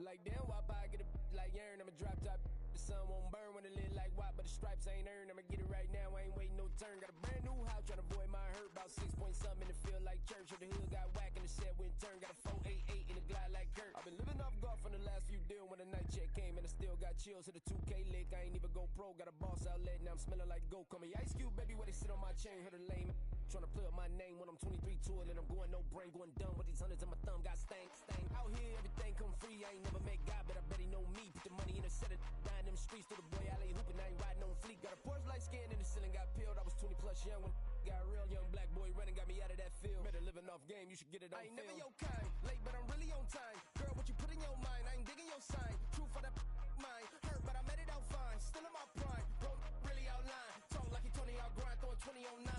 Like damn, why I get a like urn? I'ma drop top. The sun won't burn when it lit like what, but the stripes ain't earned. I'ma get it right now, I ain't waiting no turn. Got a brand new house, tryna avoid my hurt. About 6 point something in the field like church. Or the hood got whack and the set went turn. Got a 488 in the glide like Kurt. I've been living off golf from the last few deals. When the night check came and I still got chills. Hit a 2K lick, I ain't even go pro. Got a boss outlet, now I'm smelling like gold. Call me Ice Cube, baby, where they sit on my chain. Heard a lame tryna play up my name when I'm 23 to it. And I'm going no brain, going dumb with these hundreds on my thumb. Got stank. Out here, everything come free. I ain't never met God, but I bet he know me. Put the money in a set of dying them streets to the boy. I ain't hooping, I ain't riding on fleek. Got a Porsche light skin in the ceiling, got peeled. I was 20 plus young when got real. Young black boy running, got me out of that field. Better living off game, you should get it on. I ain't never your kind, late but I'm really on time. Girl, what you put in your mind, I ain't digging your sign. True for that mine, hurt but I made it out fine. Still in my prime, bro, really outline. Talk like you Tony out grind, throwing 20 on 9.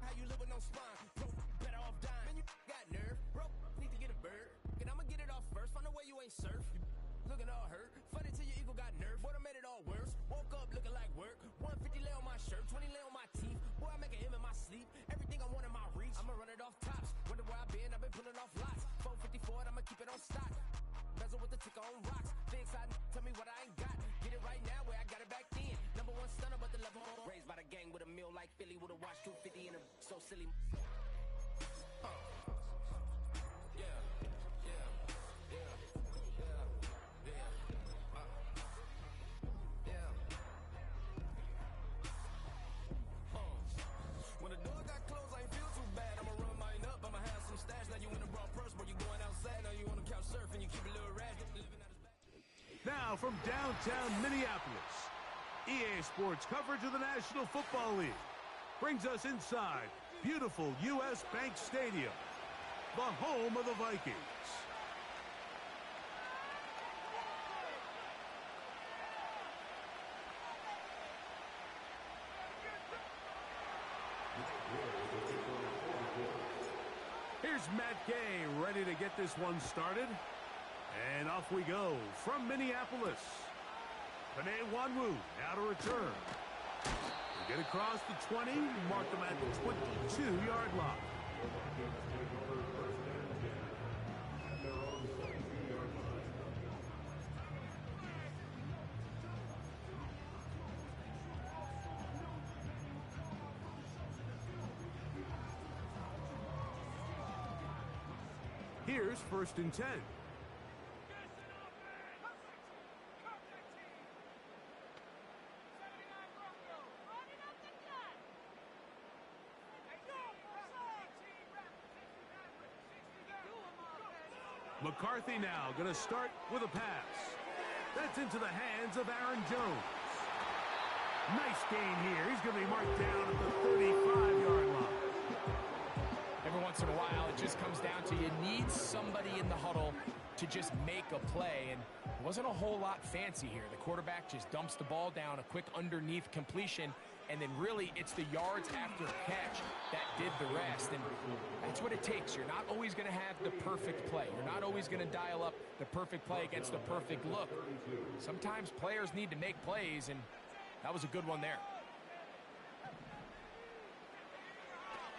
How you live with no spine, bro, better off dying. Man, you got nerve, bro, need to get a bird. And I'ma get it off first, find a way you ain't surf. Looking all hurt, funny till your ego got nerve. Boy, I made it all worse. Woke up looking like work. 150 lay on my shirt, 20 lay on my teeth. Boy, I make an M in my sleep. Everything I want in my reach. I'ma run it off tops. Wonder where I've been pulling off lots. 454, I'ma keep it on stock. Bezel with the ticker on rocks. Big side, tell me what I ain't got. Get it right now where I got it back then. Number one stunner, but the level raised by the gang with a meal like Philly with a watch 250 in a so silly. When the door got closed, I ain't feel too bad. I'ma run mine up, I'ma have some stash. Now you in a broad purse, but you going outside. Now you on the couch surfing, you keep a little ratchet. Now from downtown Minneapolis, EA Sports coverage of the National Football League brings us inside beautiful U.S. Bank Stadium, the home of the Vikings. Here's Matt Gay ready to get this one started. And off we go from Minneapolis. Panay Wanwu now to return. We get across the 20, mark them at the 22-yard line. Here's 1st and 10. McCarthy now going to start with a pass. That's into the hands of Aaron Jones. Nice gain here. He's going to be marked down at the 35-yard line. Every once in a while, it just comes down to you need somebody in the huddle to just make a play, and it wasn't a whole lot fancy here. The quarterback just dumps the ball down, a quick underneath completion, and then really it's the yards after catch that did the rest, and that's what it takes. You're not always going to have the perfect play. You're not always going to dial up the perfect play against the perfect look. Sometimes players need to make plays, and that was a good one there.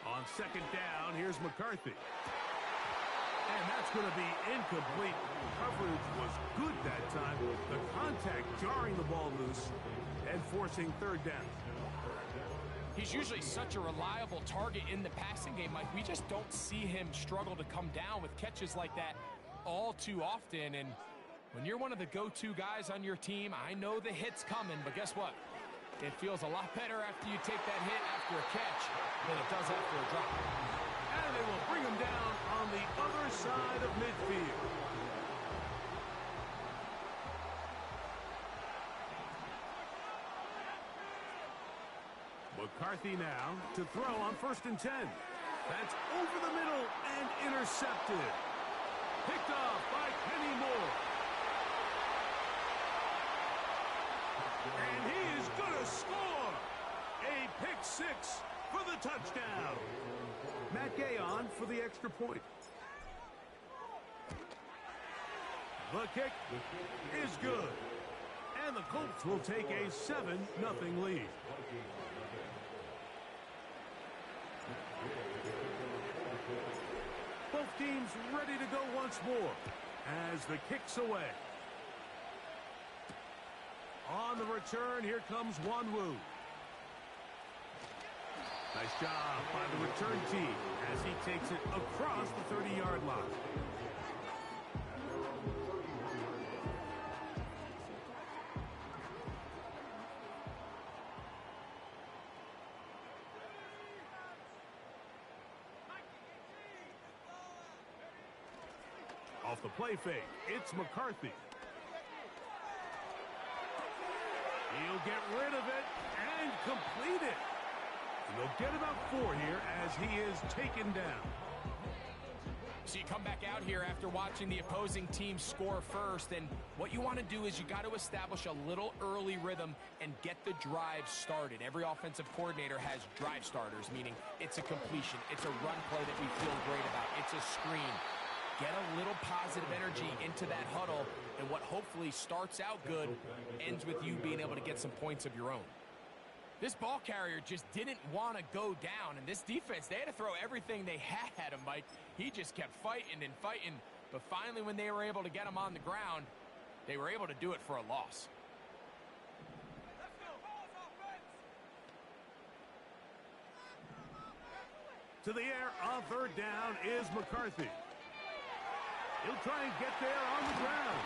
On 2nd down, here's McCarthy. And that's going to be incomplete. Coverage was good that time. The contact jarring the ball loose and forcing 3rd down. He's usually such a reliable target in the passing game, Mike. We just don't see him struggle to come down with catches like that all too often. And when you're one of the go-to guys on your team, I know the hit's coming, but guess what? It feels a lot better after you take that hit after a catch than it does after a drop. And they will bring him down on the other side of midfield. McCarthy now to throw on 1st and 10. That's over the middle and intercepted. Picked off by Kenny Moore. And he is going to score. A pick 6 for the touchdown. Matt Gay on for the extra point. The kick is good. And the Colts will take a 7-0 lead. Both teams ready to go once more as the kick's away. On the return, here comes Wanwu. Nice job by the return team as he takes it across the 30-yard line. Off the play fake, it's McCarthy. He'll get rid of it and complete it. And they'll get about 4 here as he is taken down. So you come back out here after watching the opposing team score first, and what you want to do is you got to establish a little early rhythm and get the drive started. Every offensive coordinator has drive starters, meaning it's a completion, it's a run play that we feel great about, it's a screen. Get a little positive energy into that huddle, and what hopefully starts out good ends with you being able to get some points of your own. This ball carrier just didn't want to go down, and this defense, they had to throw everything they had at him, Mike. He just kept fighting and fighting, but finally when they were able to get him on the ground, they were able to do it for a loss. To the air on third down is McCarthy. He'll try and get there on the ground.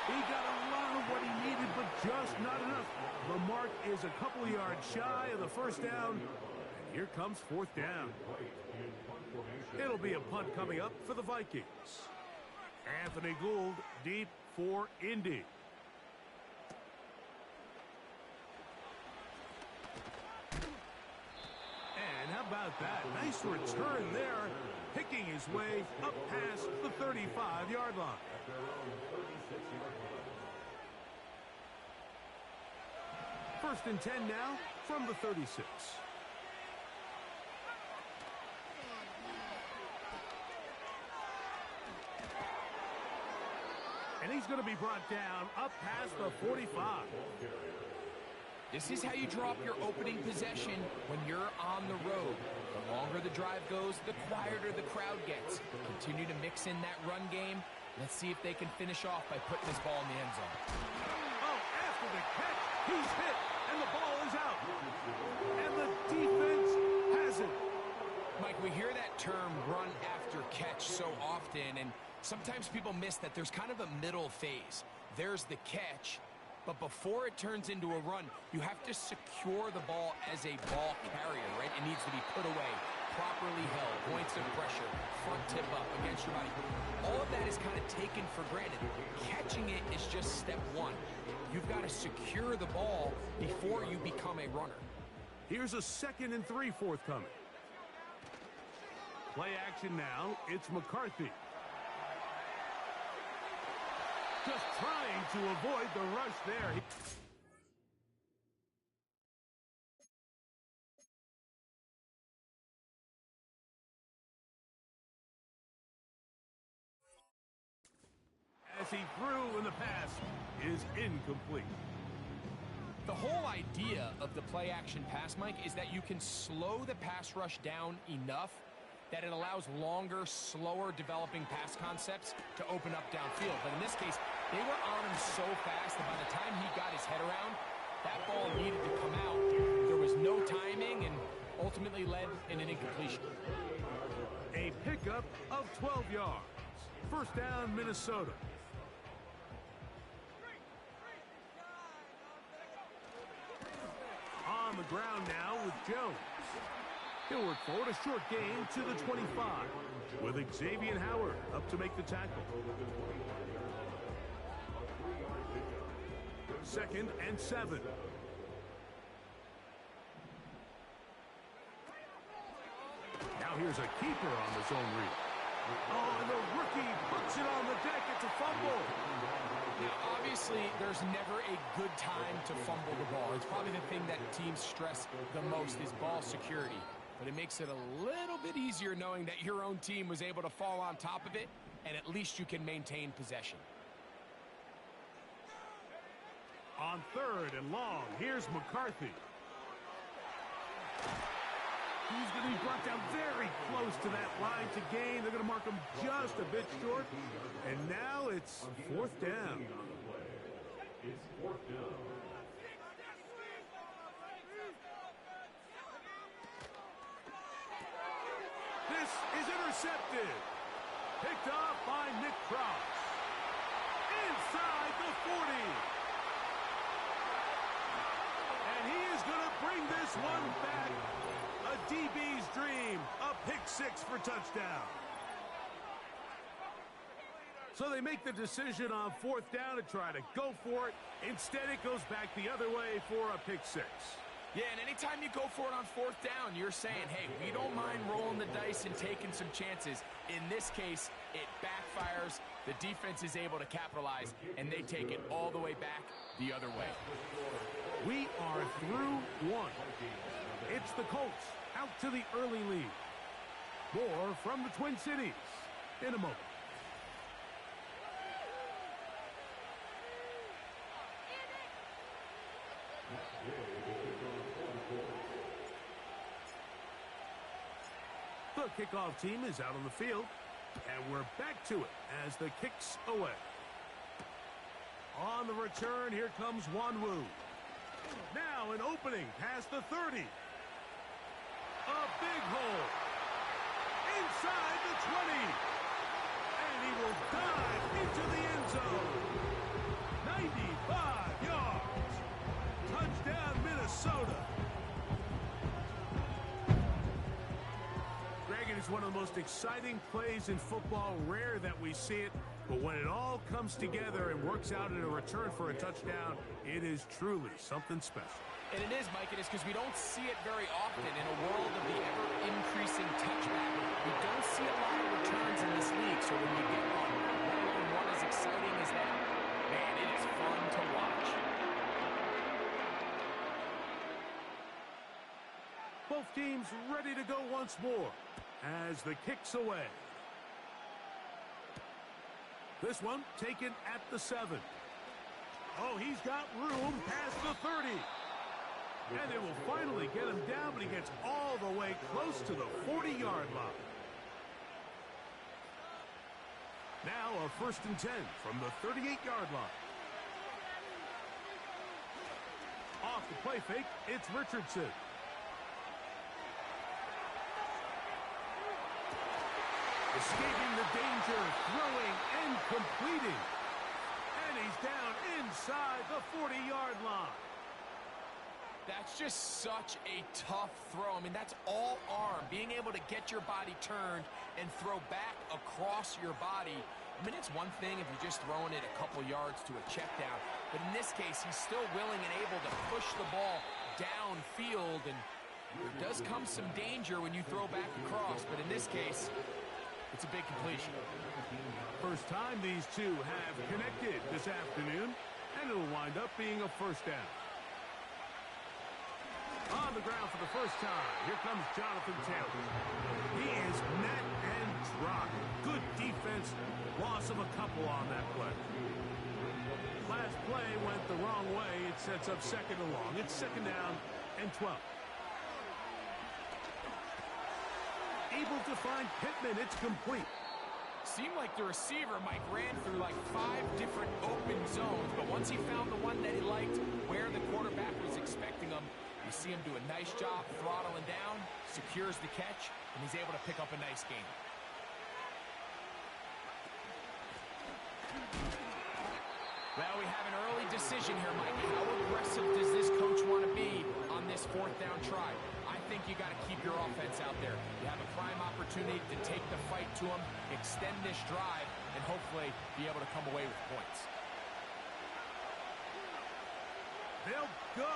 He got a lot of what he needed, but just not enough. The mark is a couple of yards shy of the first down. And here comes fourth down. It'll be a punt coming up for the Vikings. Anthony Gould deep for Indy. And how about that? Nice return there, picking his way up past the 35-yard line. First and 10 now from the 36. And he's going to be brought down up past the 45. This is how you draw up your opening possession when you're on the road. The longer the drive goes, the quieter the crowd gets. Continue to mix in that run game. Let's see if they can finish off by putting this ball in the end zone. Oh, after the catch, he's hit, and the ball is out. And the defense has it. Mike, we hear that term run after catch so often, and sometimes people miss that there's kind of a middle phase. There's the catch, but before it turns into a run, you have to secure the ball as a ball carrier, right? It needs to be put away, properly held, points of pressure, front tip up against your body. All of that is kind of taken for granted. Catching it is just step one. You've got to secure the ball before you become a runner. Here's a 2nd and 3 forthcoming. Play action now. It's McCarthy. Just trying to avoid the rush there. As he threw, and the pass is incomplete. The whole idea of the play-action pass, Mike, is that you can slow the pass rush down enough that it allows longer, slower developing pass concepts to open up downfield. But in this case, they were on him so fast that by the time he got his head around, that ball needed to come out. There was no timing and ultimately led in an incompletion. A pickup of 12 yards. First down, Minnesota. On the ground now with Jones. He'll work forward a short gain to the 25 with Xavier Howard up to make the tackle. 2nd and 7. Now here's a keeper on the zone read. Oh, and the rookie puts it on the deck. It's a fumble. Now, obviously, there's never a good time to fumble the ball. It's probably the thing that teams stress the most is ball security. But it makes it a little bit easier knowing that your own team was able to fall on top of it, and at least you can maintain possession. On 3rd and long, here's McCarthy. He's going to be brought down very close to that line to gain. They're going to mark him just a bit short. And now it's 4th down. It's fourth down. This is intercepted. Picked off by Nick Cross. Inside the 40. And he is going to bring this one back. A DB's dream. A pick six for touchdown. So they make the decision on fourth down to try to go for it. Instead, it goes back the other way for a pick six. Yeah, and anytime you go for it on fourth down, you're saying, hey, we don't mind rolling the dice and taking some chances. In this case, it backfires. The defense is able to capitalize, and they take it all the way back the other way. We are through one. It's the Colts out to the early lead. More from the Twin Cities in a moment. The kickoff team is out on the field, and we're back to it as the kick's away. On the return, here comes Wanwu. Now an opening past the 30. A big hole. Inside the 20. And he will dive into the end zone. 95 yards. Touchdown, Minnesota. It's one of the most exciting plays in football. Rare that we see it, but when it all comes together and works out in a return for a touchdown, it is truly something special. And it is, Mike, it is because we don't see it very often in a world of the ever-increasing touchback. We don't see a lot of returns in this league, so when you get one, let alone one as exciting as that, man, it is fun to watch. Both teams ready to go once more as the kick's away. This one taken at the 7. Oh, he's got room past the 30. And they will finally get him down, but he gets all the way close to the 40-yard line. Now a 1st and 10 from the 38-yard line. Off the play fake, it's Richardson. Escaping the danger, throwing and completing. And he's down inside the 40-yard line. That's just such a tough throw. I mean, that's all arm. Being able to get your body turned and throw back across your body. I mean, it's one thing if you're just throwing it a couple yards to a check down. But in this case, he's still willing and able to push the ball downfield. And there does come some danger when you throw back across. But in this case, it's a big completion. First time these two have connected this afternoon, and it'll wind up being a 1st down. On the ground for the first time, here comes Jonathan Taylor. He is met and dropped. Good defense, loss of a couple on that play. Last play went the wrong way. It sets up 2nd and long. It's 2nd down and 12. Able to find Pittman. It's complete. Seemed like the receiver, Mike, ran through like 5 different open zones, but once he found the one that he liked, where the quarterback was expecting him, you see him do a nice job throttling down, secures the catch, and he's able to pick up a nice gain. Well, we have an early decision here, Mike. How aggressive does this coach want to be on this 4th down try? I think you got to keep your offense out there. You have a prime opportunity to take the fight to them, extend this drive, and hopefully be able to come away with points. They'll go.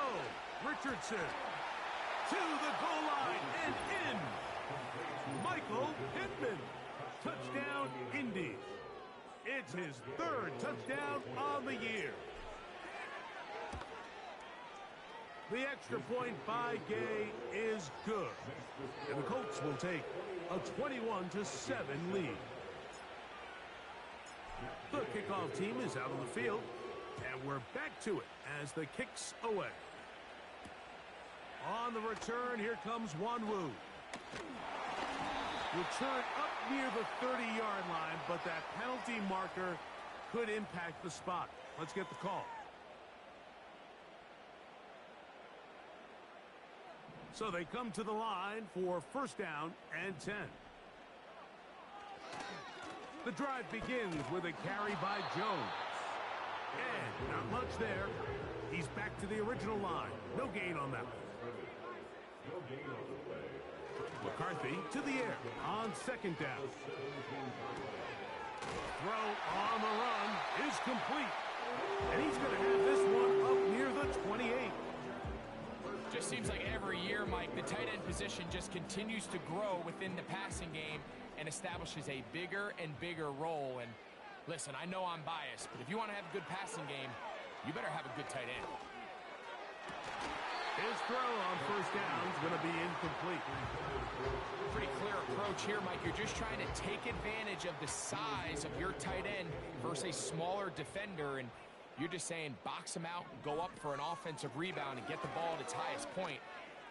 Richardson to the goal line and in. Michael Pittman. Touchdown, Indy. It's his 3rd touchdown on the year. The extra point by Gay is good. And the Colts will take a 21-7 lead. The kickoff team is out on the field. And we're back to it as the kick's away. On the return, here comes Wanwu. Return up near the 30-yard line, but that penalty marker could impact the spot. Let's get the call. So they come to the line for first down and 10. The drive begins with a carry by Jones. And not much there. He's back to the original line. No gain on that one. McCarthy to the air on second down. Throw on the run is complete. And he's going to have this one up near the 28. Just seems like every year, Mike, the tight end position just continues to grow within the passing game and establishes a bigger and bigger role. And listen, I know I'm biased, but if you want to have a good passing game, you better have a good tight end. His throw on first down is going to be incomplete. Pretty clear approach here, Mike. You're just trying to take advantage of the size of your tight end versus a smaller defender, and you're just saying box him out, go up for an offensive rebound, and get the ball at its highest point.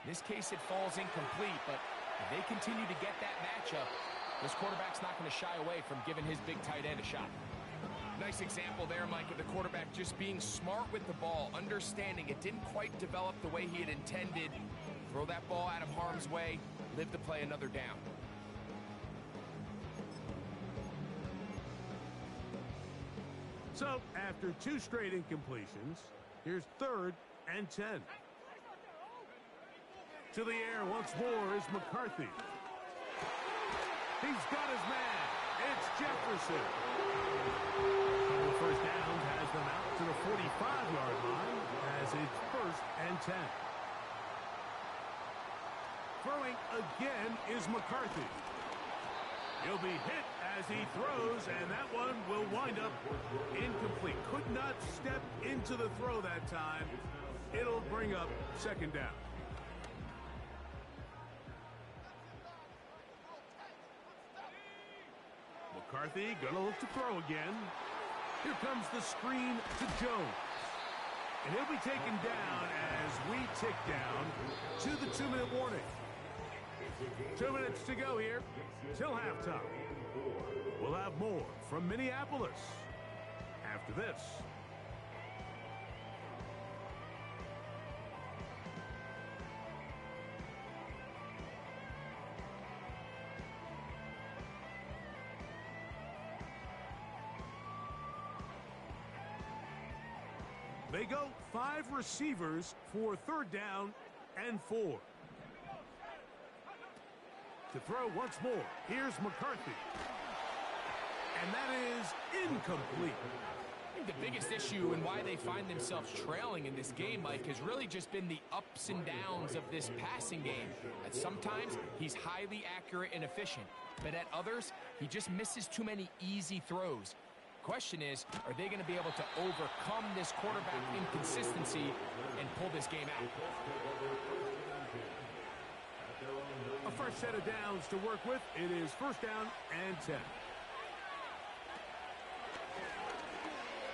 In this case, it falls incomplete, but if they continue to get that matchup, this quarterback's not going to shy away from giving his big tight end a shot. Nice example there, Mike, of the quarterback just being smart with the ball, understanding it didn't quite develop the way he had intended. Throw that ball out of harm's way, live to play another down. So, after two straight incompletions, here's third and 10. To the air once more is McCarthy. He's got his man. It's Jefferson. Couple first downs has them out to the 45-yard line as it's first and 10. Throwing again is McCarthy. He'll be hit as he throws, and that one will wind up incomplete. Could not step into the throw that time. It'll bring up second down. McCarthy gonna look to throw again. Here comes the screen to Jones. And he'll be taken down as we tick down to the 2-minute warning. 2 minutes to go here till halftime. We'll have more from Minneapolis after this. They go 5 receivers for third down and 4. To throw once more, here's McCarthy. And that is incomplete. I think the biggest issue and why they find themselves trailing in this game, Mike, has really just been the ups and downs of this passing game. At sometimes, he's highly accurate and efficient, but at others, he just misses too many easy throws. Question is, are they going to be able to overcome this quarterback inconsistency and pull this game out? A fresh set of downs to work with. It is first down and 10.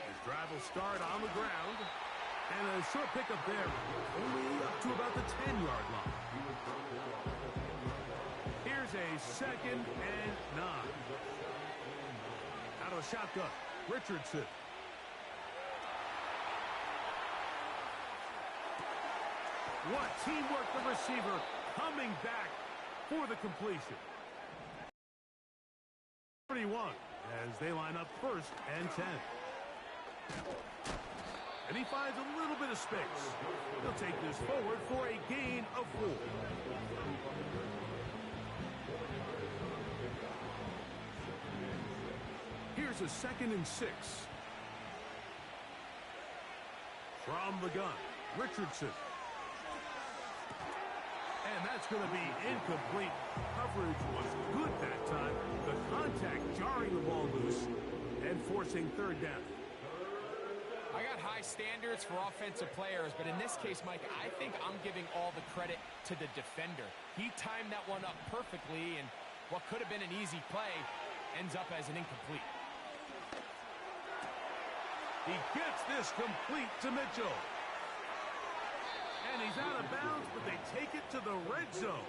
His drive will start on the ground. And a short pickup there, only up to about the 10-yard line. Here's a second and 9. Out of the shotgun, Richardson. What teamwork, the receiver coming back for the completion. 31 as they line up first and 10. And he finds a little bit of space. He'll take this forward for a gain of 4. Here's a second and 6. From the gun, Richardson. And that's going to be incomplete. Coverage was good that time. The contact jarring the ball loose and forcing third down. I got high standards for offensive players, but in this case, Mike, I think I'm giving all the credit to the defender. He timed that one up perfectly, and what could have been an easy play ends up as an incomplete. He gets this complete to Mitchell. And he's out of bounds, but they take it to the red zone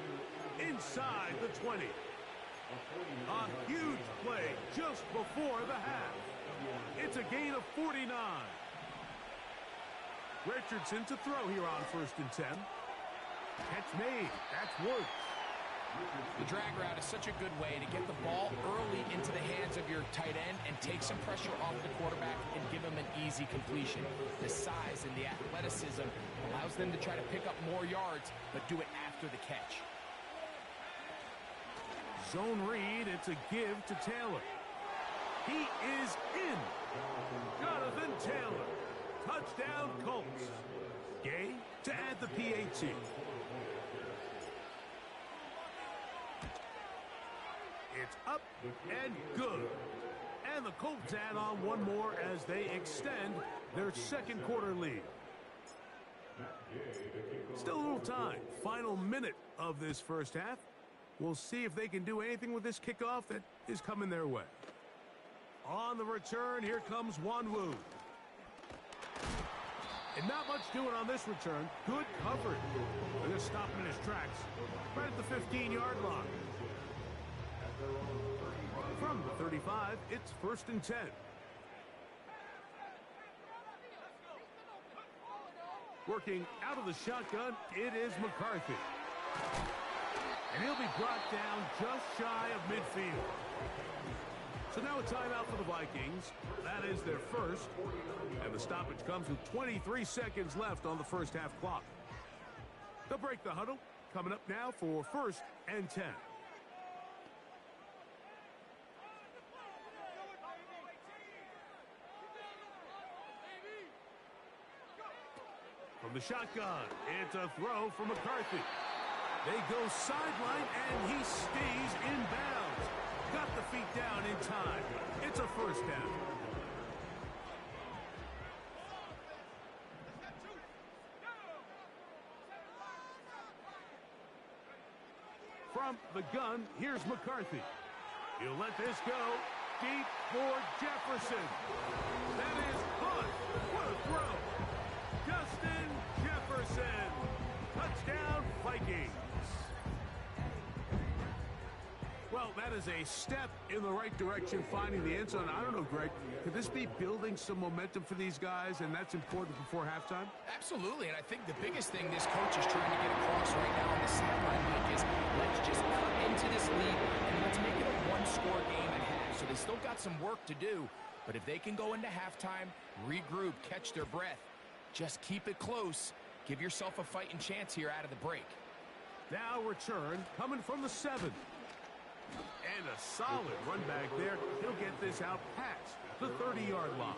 inside the 20. A huge play just before the half. It's a gain of 49. Richardson to throw here on first and 10. Catch made. That's Woods. The drag route is such a good way to get the ball early into the hands of your tight end and take some pressure off the quarterback and give him an easy completion. The size and the athleticism allows them to try to pick up more yards, but do it after the catch. Zone read, it's a give to Taylor. He is in. Jonathan Taylor. Touchdown, Colts. Gay to add the PAT. It's up and good. And the Colts add on one more as they extend their second quarter lead. Still a little time. Final minute of this first half. We'll see if they can do anything with this kickoff that is coming their way. On the return, here comes Wanwu. And not much doing on this return. Good coverage. They're going to stop him in his tracks. Right at the 15-yard line. From the 35, it's 1st and 10. Working out of the shotgun, it is McCarthy. And he'll be brought down just shy of midfield. So now a timeout for the Vikings. That is their first. And the stoppage comes with 23 seconds left on the first half clock. They'll break the huddle. Coming up now for 1st and 10. From the shotgun, it's a throw for McCarthy. They go sideline, and he stays in bounds. Got the feet down in time. It's a first down. From the gun, here's McCarthy. He'll let this go deep for Jefferson. That is caught. What a throw. Justin Jefferson. Touchdown, Vikings. Well, that is a step in the right direction, finding the end zone. I don't know, Greg, could this be building some momentum for these guys, and that's important before halftime? Absolutely, and I think the biggest thing this coach is trying to get across right now on the sideline, Mike, is let's just cut into this lead, and let's make it a one-score game at half. So they still got some work to do, but if they can go into halftime, regroup, catch their breath, just keep it close, give yourself a fighting chance here out of the break. Now return coming from the 7. And a solid run back there. He'll get this out past the 30-yard line.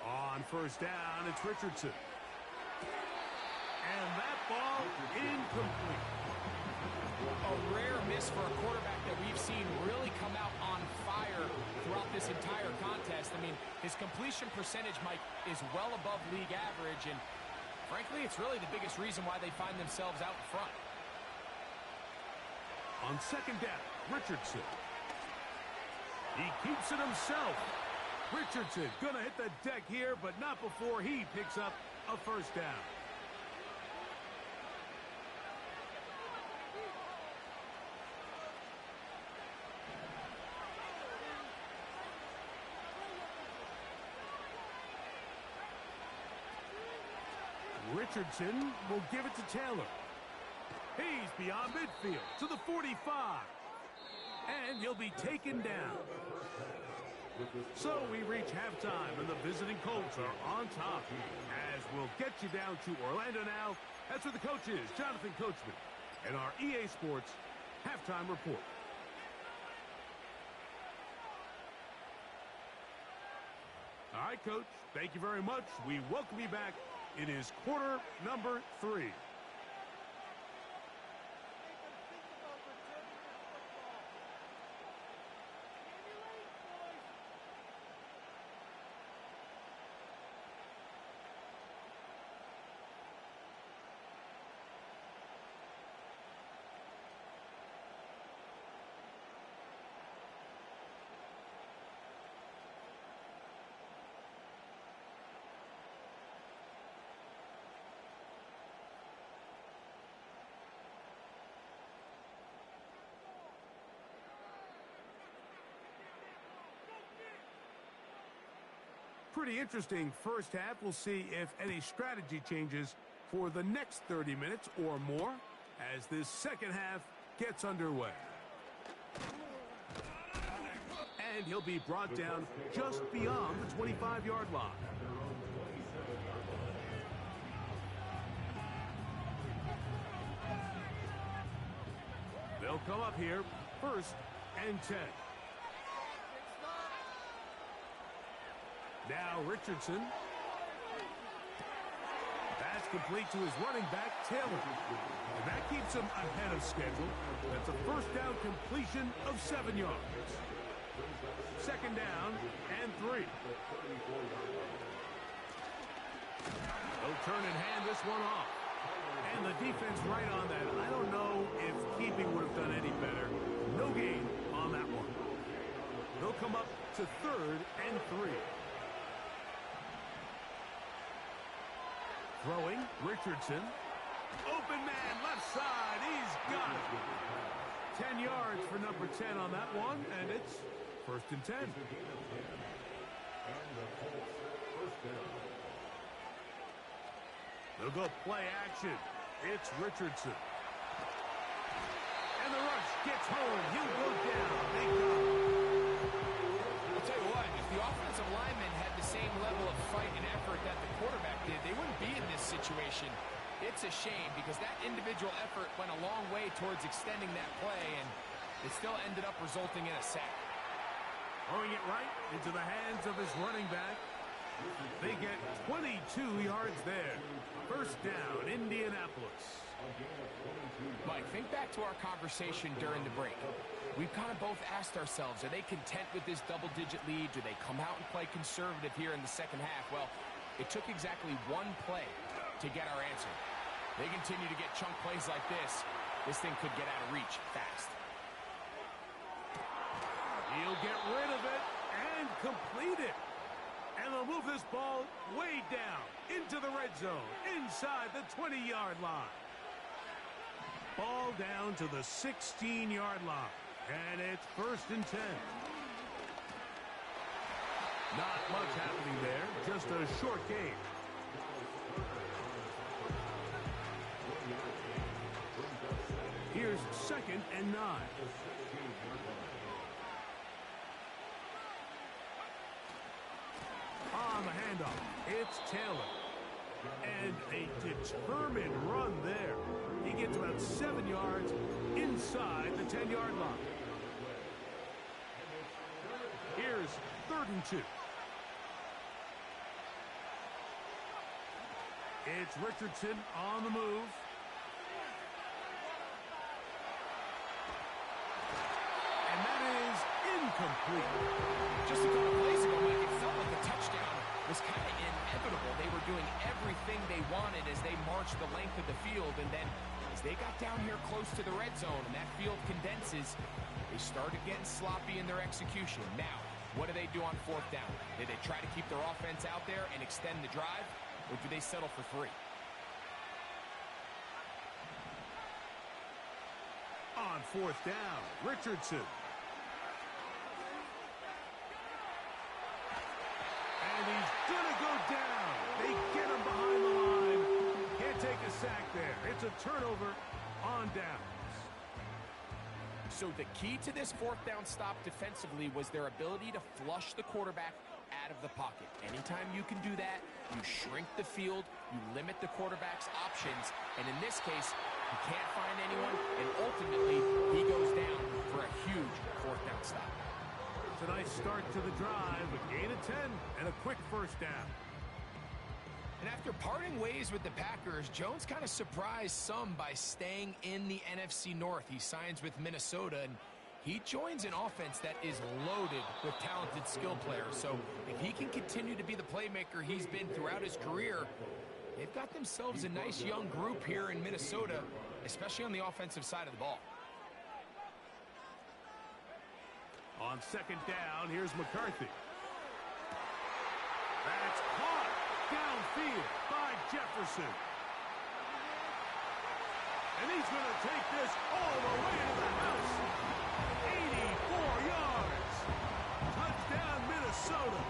On first down, it's Richardson. And that ball incomplete. A rare miss for a quarterback that we've seen really come out on fire throughout this entire contest. I mean, his completion percentage, Mike, is well above league average, and frankly, it's really the biggest reason why they find themselves out in front. On second down, Richardson. He keeps it himself. Richardson gonna hit the deck here, but not before he picks up a first down. Richardson will give it to Taylor. He's beyond midfield to the 45. And he'll be taken down. So we reach halftime, and the visiting Colts are on top. As we'll get you down to Orlando now. That's where the coach is, Jonathan Coachman, and our EA Sports halftime report. All right, Coach, thank you very much. We welcome you back. It is quarter number 3. pretty interesting first half. We'll see if any strategy changes for the next 30 minutes or more as this second half gets underway. And he'll be brought down just beyond the 25-yard line. They'll come up here, 1st and 10. Now Richardson. Pass complete to his running back, Taylor. And that keeps him ahead of schedule. That's a first down completion of 7 yards. Second down and 3. They'll turn and hand this one off. And the defense right on that. I don't know if keeping would have done any better. No gain on that one. They'll come up to 3rd and 3. Throwing, Richardson. Open man, left side. He's got it. 10 yards for number 10 on that one, and it's 1st and 10. They'll go play action. It's Richardson. And the rush gets home. He'll go down. They got him. I'll tell you what, if the offensive lineman had the same level of fight and effort that the quarterback did, they wouldn't be in this situation. It's a shame because that individual effort went a long way towards extending that play, and it still ended up resulting in a sack. Throwing it right into the hands of his running back. They get 22 yards there. First down, Indianapolis. Mike, think back to our conversation during the break. We've kind of both asked ourselves, are they content with this double-digit lead? Do they come out and play conservative here in the second half? Well, it took exactly one play to get our answer. They continue to get chunk plays like this. This thing could get out of reach fast. He'll get rid of it and complete it. And they'll move this ball way down into the red zone, inside the 20-yard line. Ball down to the 16-yard line. And it's 1st and 10. Not much happening there, just a short game. Here's 2nd and 9. On the handoff, it's Taylor. And a determined run there. He gets about 7 yards inside the 10-yard line. Here's 3rd and 2. It's Richardson on the move. And that is incomplete. Just a couple plays ago, Mike, it felt like the touchdown was kind of inevitable. They were doing everything they wanted as they marched the length of the field, and then as they got down here close to the red zone and that field condenses, they started getting sloppy in their execution. Now, what do they do on 4th down? Do they try to keep their offense out there and extend the drive, or do they settle for 3? On 4th down, Richardson. And he's gonna go down. They get him behind the line. Can't take a sack there. It's a turnover on downs. So the key to this 4th down stop defensively was their ability to flush the quarterback out of the pocket. Anytime you can do that, you shrink the field, you limit the quarterback's options, and in this case, he can't find anyone, and ultimately, he goes down for a huge 4th down stop. It's a nice start to the drive, a gain of 10, and a quick first down. And after parting ways with the Packers, Jones kind of surprised some by staying in the NFC North. He signs with Minnesota, and he joins an offense that is loaded with talented skill players. So if he can continue to be the playmaker he's been throughout his career, they've got themselves a nice young group here in Minnesota, especially on the offensive side of the ball. On 2nd down, here's McCarthy. That's caught downfield by Jefferson. And he's going to take this all the way to the house. 84 yards. Touchdown, Minnesota.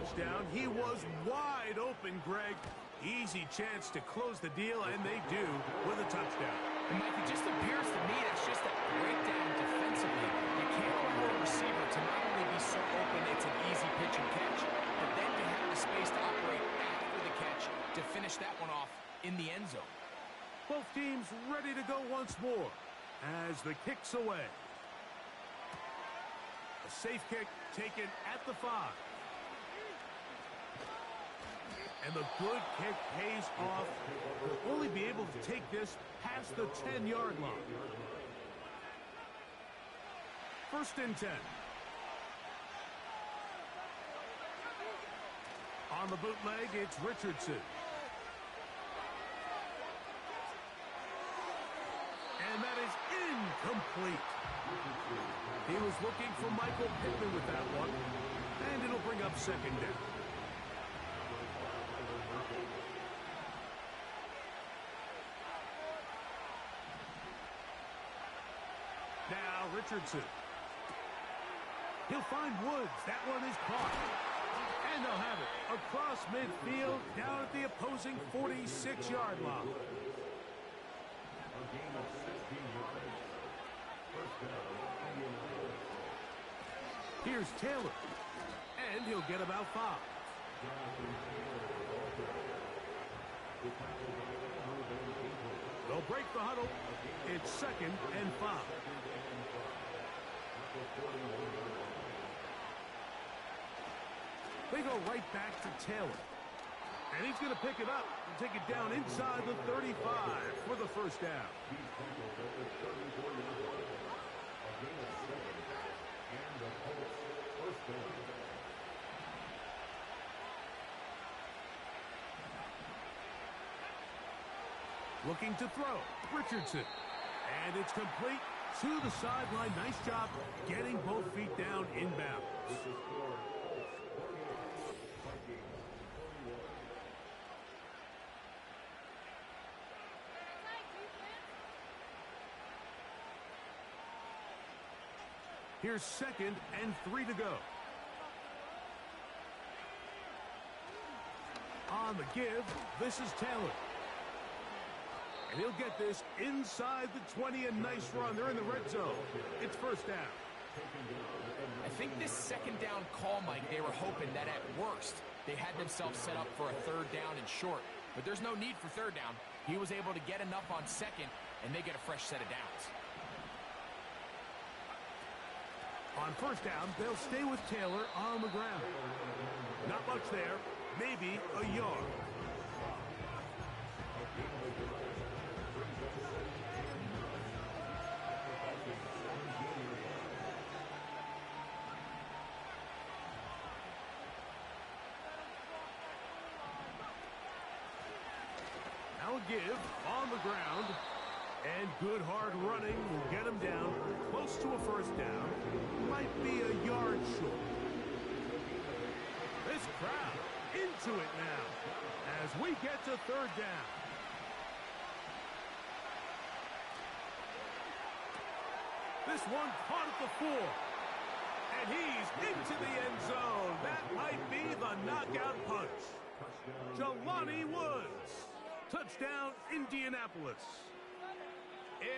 touchdown. He was wide open, Greg. Easy chance to close the deal, and they do with a touchdown. And Mike, it just appears to me that's just a breakdown defensively. You can't allow a receiver to not only be so open it's an easy pitch and catch, but then to have the space to operate after the catch to finish that one off in the end zone. Both teams ready to go once more as the kick's away. A safe kick taken at the 5. And the good kick pays off. They'll only be able to take this past the 10-yard line. 1st and 10. On the bootleg, it's Richardson. And that is incomplete. He was looking for Michael Pittman with that one. And it'll bring up 2nd down. Now Richardson. He'll find Woods. That one is caught. And they'll have it across midfield down at the opposing 46-yard line. Here's Taylor. And he'll get about 5. They'll break the huddle. It's 2nd and 5. They go right back to Taylor. And he's going to pick it up and take it down inside the 35 for the 1st down. Looking to throw. Richardson. And it's complete to the sideline. Nice job getting both feet down inbounds. Here's 2nd and 3 to go. On the give, this is Taylor. And he'll get this inside the 20, a nice run. They're in the red zone. It's 1st down. I think this 2nd down call, Mike, they were hoping that at worst they had themselves set up for a 3rd down and short. But there's no need for 3rd down. He was able to get enough on 2nd, and they get a fresh set of downs. On 1st down, they'll stay with Taylor on the ground. Not much there. Maybe a yard. Now a give on the ground. And good hard running will get him down close to a 1st down. Might be a yard short. This crowd into it now as we get to 3rd down. This one caught at the 4. And he's into the end zone. That might be the knockout punch. Jelani Woods. Touchdown, Indianapolis.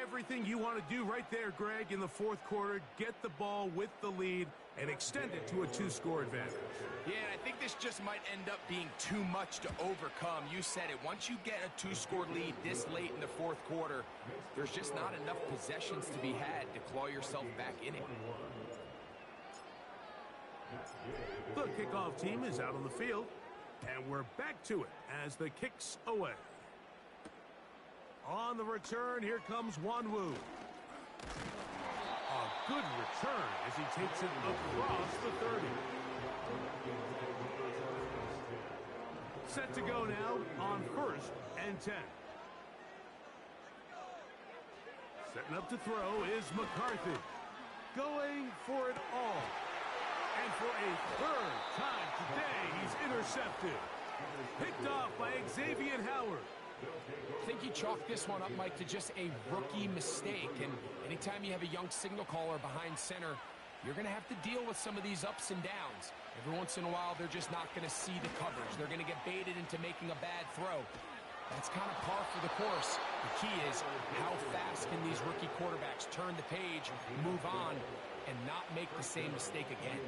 Everything you want to do right there, Greg, in the 4th quarter. Get the ball with the lead and extend it to a 2-score advantage. Yeah, I think this just might end up being too much to overcome. You said it. Once you get a 2-score lead this late in the 4th quarter, there's just not enough possessions to be had to claw yourself back in it. The kickoff team is out on the field, and we're back to it as the kick's away. On the return, here comes Wanwu. A good return as he takes it across the 30. Set to go now on 1st and 10. Setting up to throw is McCarthy. Going for it all. And for a 3rd time today, he's intercepted. Picked off by Xavier Howard. I think he chalked this one up, Mike, to just a rookie mistake. And anytime you have a young signal caller behind center, you're going to have to deal with some of these ups and downs. Every once in a while, they're just not going to see the coverage. They're going to get baited into making a bad throw. That's kind of par for the course. The key is how fast can these rookie quarterbacks turn the page, move on, and not make the same mistake again.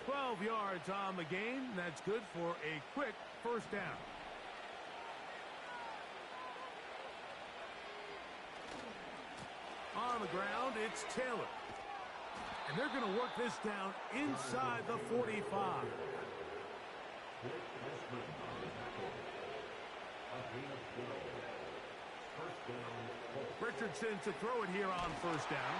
12 yards on the game. That's good for a quick first down. On the ground, it's Taylor. And they're going to work this down inside the 45. Richardson to throw it here on first down.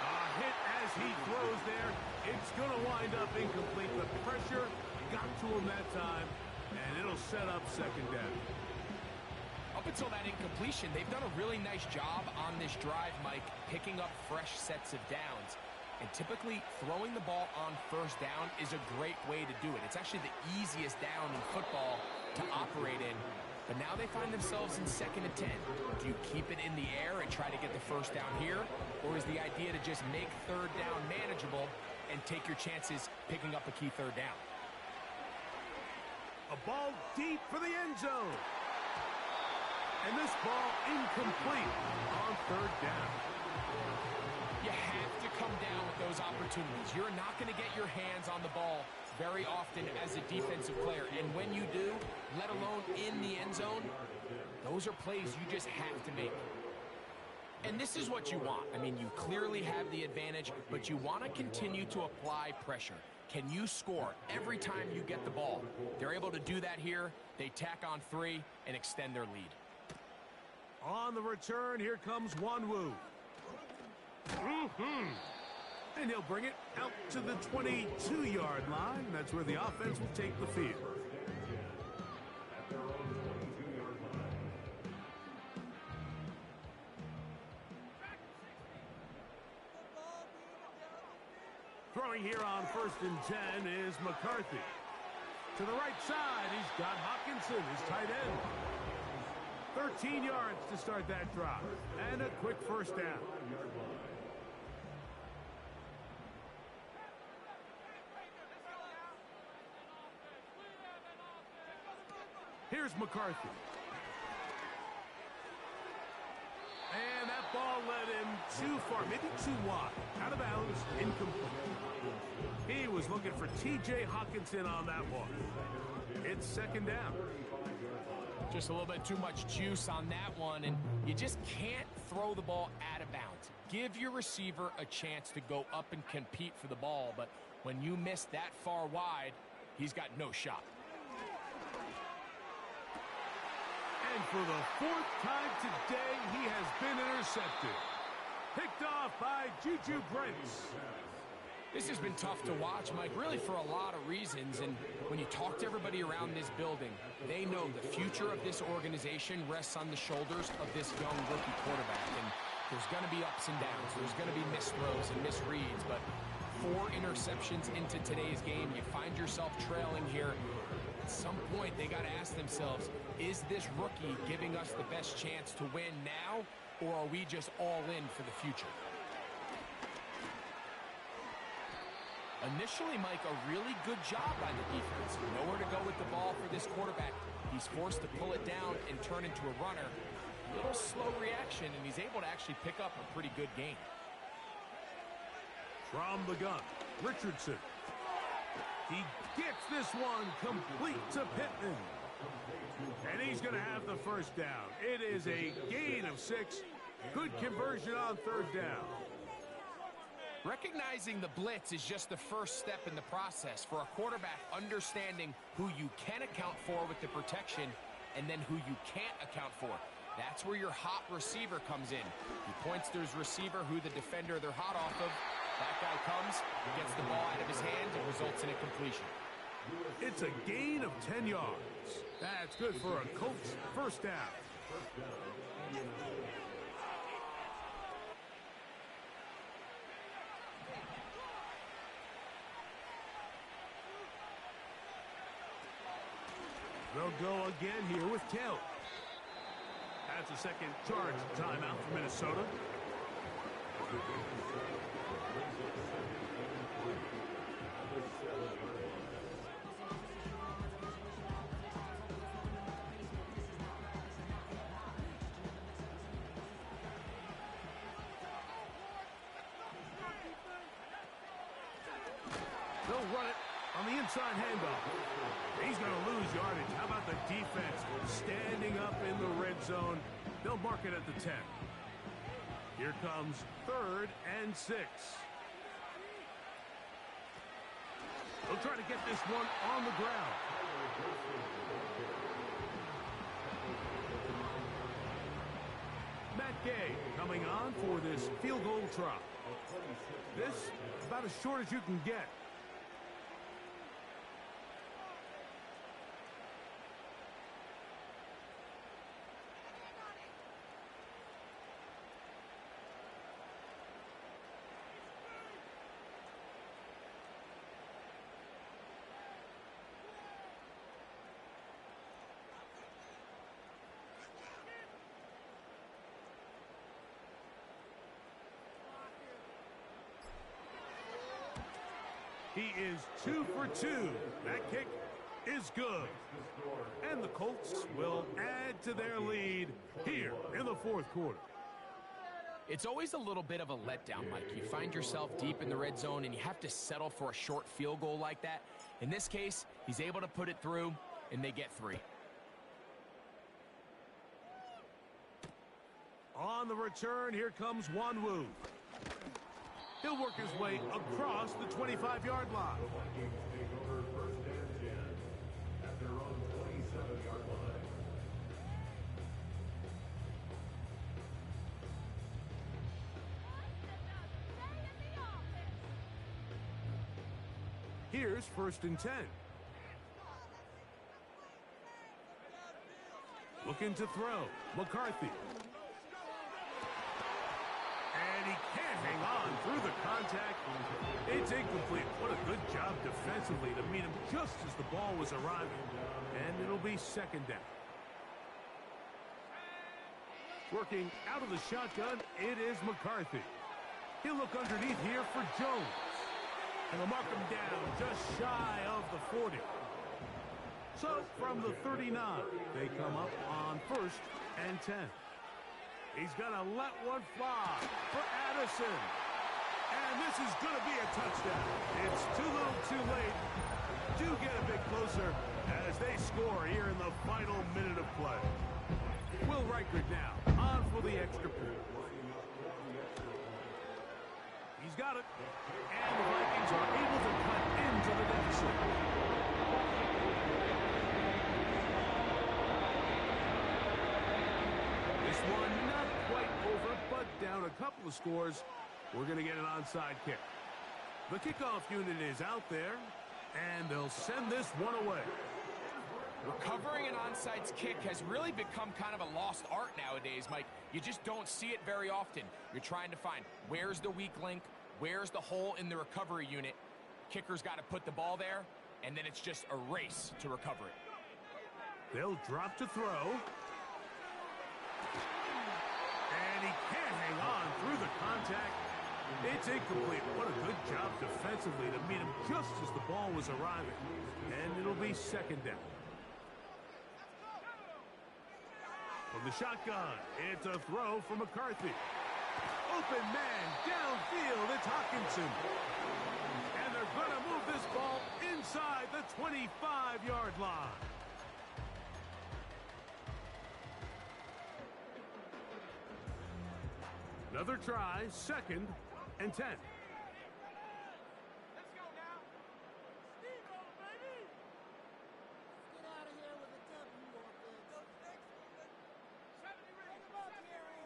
A hit as he throws there. It's going to wind up incomplete. The pressure got to him that time, and it'll set up second down. Up until that incompletion, they've done a really nice job on this drive, Mike, picking up fresh sets of downs. And typically, throwing the ball on first down is a great way to do it. It's actually the easiest down in football to operate in. But now they find themselves in 2nd and 10. Do you keep it in the air and try to get the first down here? Or is the idea to just make third down manageable and take your chances picking up a key third down? A ball deep for the end zone. And this ball incomplete on third down. You have to come down with those opportunities. You're not going to get your hands on the ball very often as a defensive player. And when you do, let alone in the end zone, those are plays you just have to make. And this is what you want. I mean, you clearly have the advantage, but you want to continue to apply pressure. Can you score every time you get the ball? They're able to do that here. They tack on 3 and extend their lead. On the return, here comes Wanwu. And he'll bring it out to the 22-yard line. That's where the offense will take the field. Throwing here on 1st and 10 is McCarthy. To the right side, he's got Hockenson, his tight end. 13 yards to start that drive. And a quick first down. Here's McCarthy. And that ball led him too far, maybe too wide. Out of bounds, incomplete. He was looking for T.J. Hockenson on that one. It's 2nd down. Just a little bit too much juice on that one, and you just can't throw the ball out of bounds. Give your receiver a chance to go up and compete for the ball, but when you miss that far wide, he's got no shot. And for the 4th time today, he has been intercepted. Picked off by Juju Brents. This has been tough to watch, Mike, really for a lot of reasons. And when you talk to everybody around this building, they know the future of this organization rests on the shoulders of this young rookie quarterback. And there's going to be ups and downs. There's going to be missed throws and misreads. But 4 interceptions into today's game, you find yourself trailing here. At some point, they got to ask themselves, is this rookie giving us the best chance to win now, or are we just all in for the future? Initially, Mike, a really good job by the defense. Nowhere to go with the ball for this quarterback. He's forced to pull it down and turn into a runner. A little slow reaction, and he's able to actually pick up a pretty good game. From the gun, Richardson. He gets this one complete to Pittman. And he's going to have the first down. It is a gain of 6. Good conversion on 3rd down. Recognizing the blitz is just the first step in the process for a quarterback, understanding who you can account for with the protection and then who you can't account for. That's where your hot receiver comes in. He points to his receiver, who the defender they're hot off of. That guy comes, gets the ball out of his hands, and results in a completion. It's a gain of 10 yards. That's good for a Colts first down. They'll go again here with Taylor. That's a second charge timeout for Minnesota. They'll run it on the inside handoff. He's going to lose yardage. How about the defense standing up in the red zone? They'll mark it at the 10. Here comes 3rd and 6. They'll try to get this one on the ground. Matt Gay coming on for this field goal try. This about as short as you can get. He is 2 for 2. That kick is good. And the Colts will add to their lead here in the 4th quarter. It's always a little bit of a letdown, Mike. You find yourself deep in the red zone and you have to settle for a short field goal like that. In this case, he's able to put it through and they get 3. On the return, here comes Wanwu. He'll work his way across the 25-yard line. Here's 1st and 10. Looking to throw. McCarthy. And he can't hang on through the contact. It's incomplete. What a good job defensively to meet him just as the ball was arriving. And it'll be 2nd down. Working out of the shotgun, it is McCarthy. He'll look underneath here for Jones. And they'll mark him down just shy of the 40. So from the 39, they come up on 1st and 10. He's going to let one fly for Addison. And this is going to be a touchdown. It's too little too late. Do get a bit closer as they score here in the final minute of play. Will Reichert now on for the extra point. He's got it. And the Vikings are able to cut into the deficit. This one not quite over, but down a couple of scores. We're going to get an onside kick. The kickoff unit is out there, and they'll send this one away. Recovering an onside kick has really become kind of a lost art nowadays, Mike. You just don't see it very often. You're trying to find where's the weak link, where's the hole in the recovery unit. Kicker's got to put the ball there, and then it's just a race to recover it. They'll drop to throw. And he can't hang on through the contact. It's incomplete. What a good job defensively to meet him just as the ball was arriving. And it'll be 2nd down. From the shotgun, it's a throw for McCarthy. Open man downfield, it's Hawkinson. And they're going to move this ball inside the 25-yard line. Another try, 2nd and 10. Let's go now. Steve-O, baby. Get out of here with a W on this.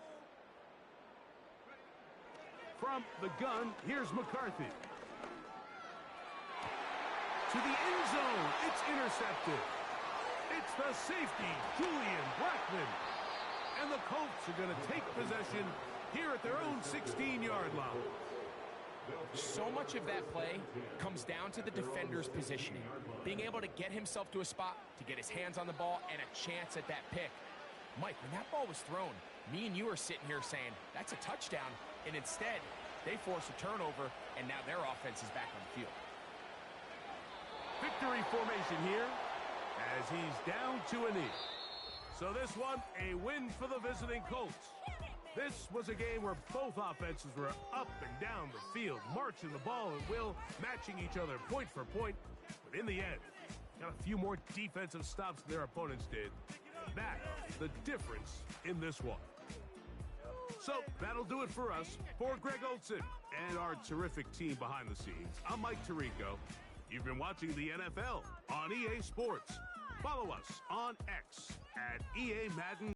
From the gun, here's McCarthy. To the end zone, it's intercepted. It's the safety, Julian Blackman. And the Colts are going to take possession here at their own 16-yard line. So much of that play comes down to the defender's positioning. Being able to get himself to a spot, to get his hands on the ball, and a chance at that pick. Mike, when that ball was thrown, me and you are sitting here saying, that's a touchdown. And instead, they force a turnover, and now their offense is back on the field. victory formation here as he's down to a knee. So this one, a win for the visiting Colts. This was a game where both offenses were up and down the field, marching the ball at will, matching each other point for point. But in the end, got a few more defensive stops than their opponents did. And that's the difference in this one. So that'll do it for us. For Greg Olson and our terrific team behind the scenes, I'm Mike Tirico. You've been watching the NFL on EA Sports. Follow us on X at EA Madden.